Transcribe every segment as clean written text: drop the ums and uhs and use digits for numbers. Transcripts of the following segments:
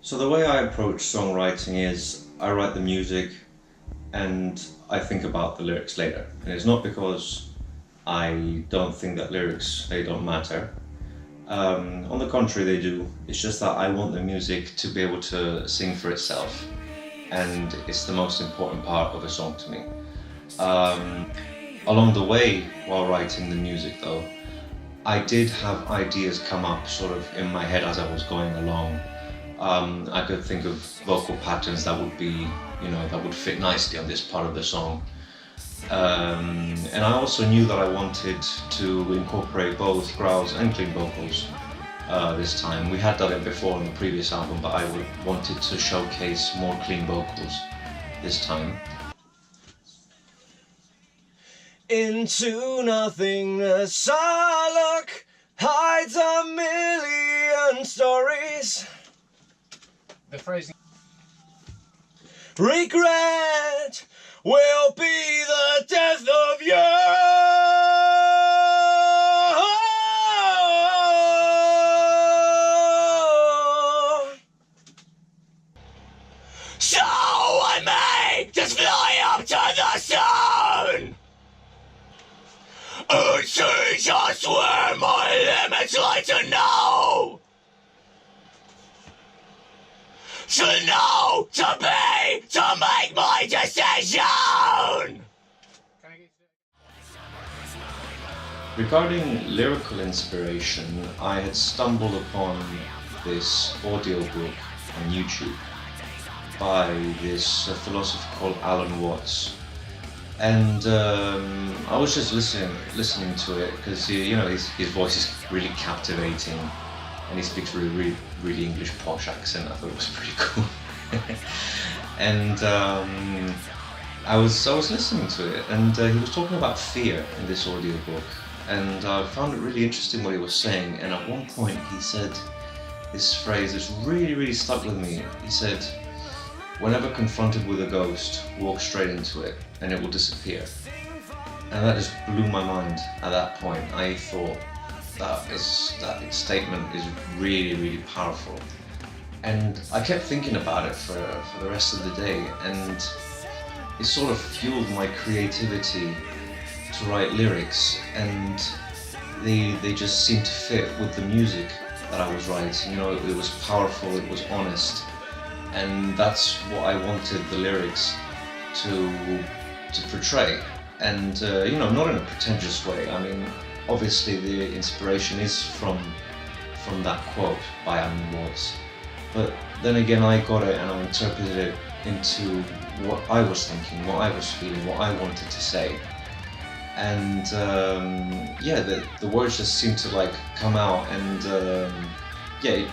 So the way I approach songwriting is I write the music and I think about the lyrics later. And it's not because I don't think that lyrics, they don't matter. On the contrary, they do. It's just that I want the music to be able to sing for itself. And it's the most important part of a song to me. Along the way, while writing the music though, I did have ideas come up sort of in my head as I was going along. I could think of vocal patterns that would be, that would fit nicely on this part of the song. And I also knew that I wanted to incorporate both growls and clean vocals this time. We had done it before on the previous album, but I wanted to showcase more clean vocals this time. Into nothingness I look, hides a million stories. The phrasing. Regret will be the death of you. So I may just fly up to the sun and see just where my limits lie to know. To know, to be, to make my decision! Regarding lyrical inspiration, I had stumbled upon this audiobook on YouTube by this philosopher called Alan Watts. And I was just listening to it because his voice is really captivating. And he speaks really English posh accent. I thought it was pretty cool. And I was listening to it, and he was talking about fear in this audiobook, and I found it really interesting what he was saying. And at one point he said this phrase that's really stuck with me. He said, "Whenever confronted with a ghost, walk straight into it, and it will disappear." And that just blew my mind at that point. I thought, that statement is really powerful, and I kept thinking about it for the rest of the day, and it sort of fueled my creativity to write lyrics, and they just seemed to fit with the music that I was writing. It was powerful, it was honest, and that's what I wanted the lyrics to portray. And not in a pretentious way. I mean, obviously the inspiration is from that quote by Alan Watts, but then again I got it and I interpreted it into what I was thinking, what I was feeling, what I wanted to say. And the words just seemed to come out, and it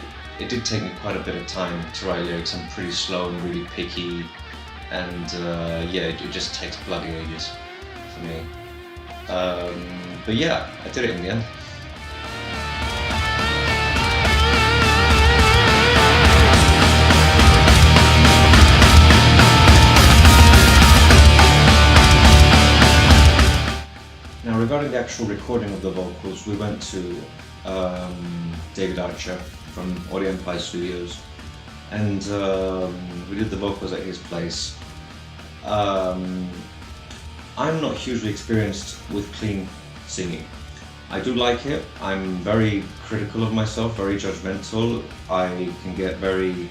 did take me quite a bit of time to write lyrics. I'm pretty slow and really picky, and it just takes bloody ages for me. But yeah, I did it in the end. Now, regarding the actual recording of the vocals, we went to David Archer from Audio Empire Studios, and we did the vocals at his place. I'm not hugely experienced with clean singing. I do like it. I'm very critical of myself, very judgmental. I can get very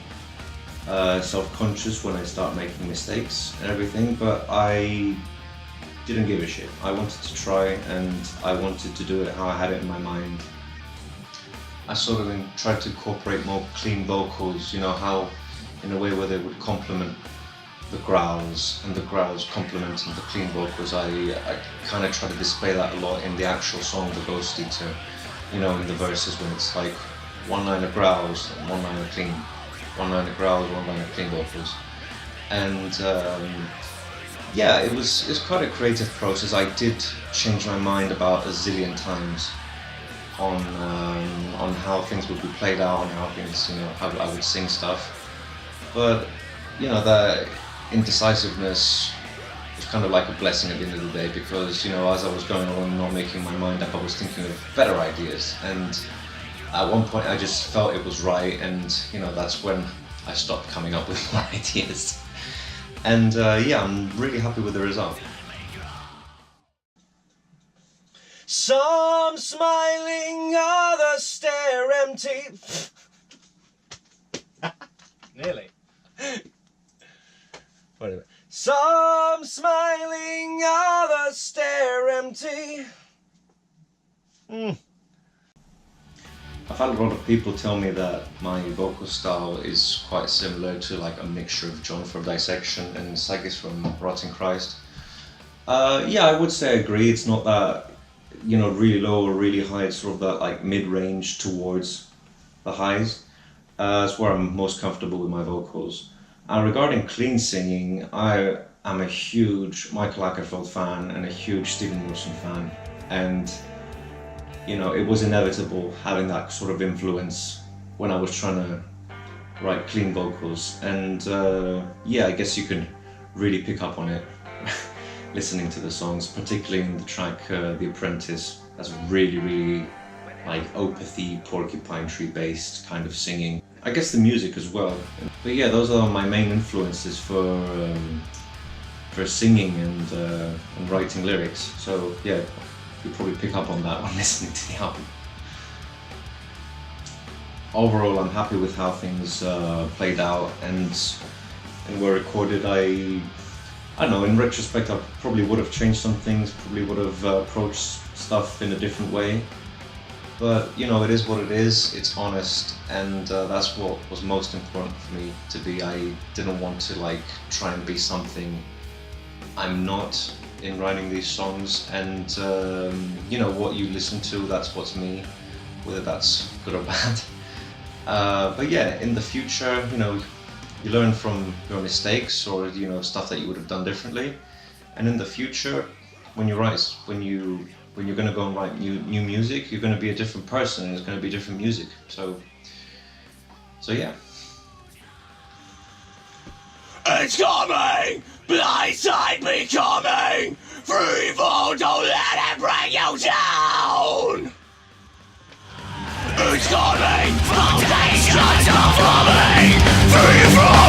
self-conscious when I start making mistakes and everything, but I didn't give a shit. I wanted to try, and I wanted to do it how I had it in my mind. I sort of tried to incorporate more clean vocals, how in a way where they would complement the growls, and the growls complementing the clean vocals. I kind of try to display that a lot in the actual song, The Ghost Eater, you know, in the verses when it's like one line of growls and one line of clean, one line of growls, one line of clean vocals. And yeah, it's quite a creative process. I did change my mind about a zillion times on how things would be played out and how things, you know, how I would sing stuff. But you know, the indecisiveness was kind of like a blessing at the end of the day, because, you know, as I was going on and not making my mind up, I was thinking of better ideas, and at one point I just felt it was right, and you know, that's when I stopped coming up with more ideas. And yeah, I'm really happy with the result. Some smiling, others stare empty. Nearly. Whatever. Some smiling, others stare empty. I've had a lot of people tell me that my vocal style is quite similar to like a mixture of John from Dissection and Sakis from Rotting Christ. Yeah, I would say I agree. It's not that, you know, really low or really high. It's sort of that like mid-range towards the highs. That's where I'm most comfortable with my vocals. And regarding clean singing, I am a huge Michael Ackerfeld fan and a huge Stephen Wilson fan. And you know, it was inevitable having that sort of influence when I was trying to write clean vocals. And yeah, I guess you can really pick up on it listening to the songs, particularly in the track The Apprentice. That's really, really like opathy, porcupine tree based kind of singing. I guess the music as well. But yeah, those are my main influences for singing and writing lyrics. So yeah, you'll probably pick up on that when listening to the album. Overall, I'm happy with how things played out and were recorded. I don't know, in retrospect, I probably would have changed some things, probably would have approached stuff in a different way. But you know, it is what it is, it's honest, and that's what was most important for me to be. I didn't want to like try and be something I'm not in writing these songs, and you know, what you listen to, that's what's me, whether that's good or bad. But yeah, in the future, you know, you learn from your mistakes, or you know, stuff that you would have done differently. And in the future, when you're gonna go and write new music, you're gonna be a different person, and it's gonna be different music. So yeah. It's coming! Blindside me coming! Free fall, don't let it bring you down! It's coming! Foundations are coming! Free fall!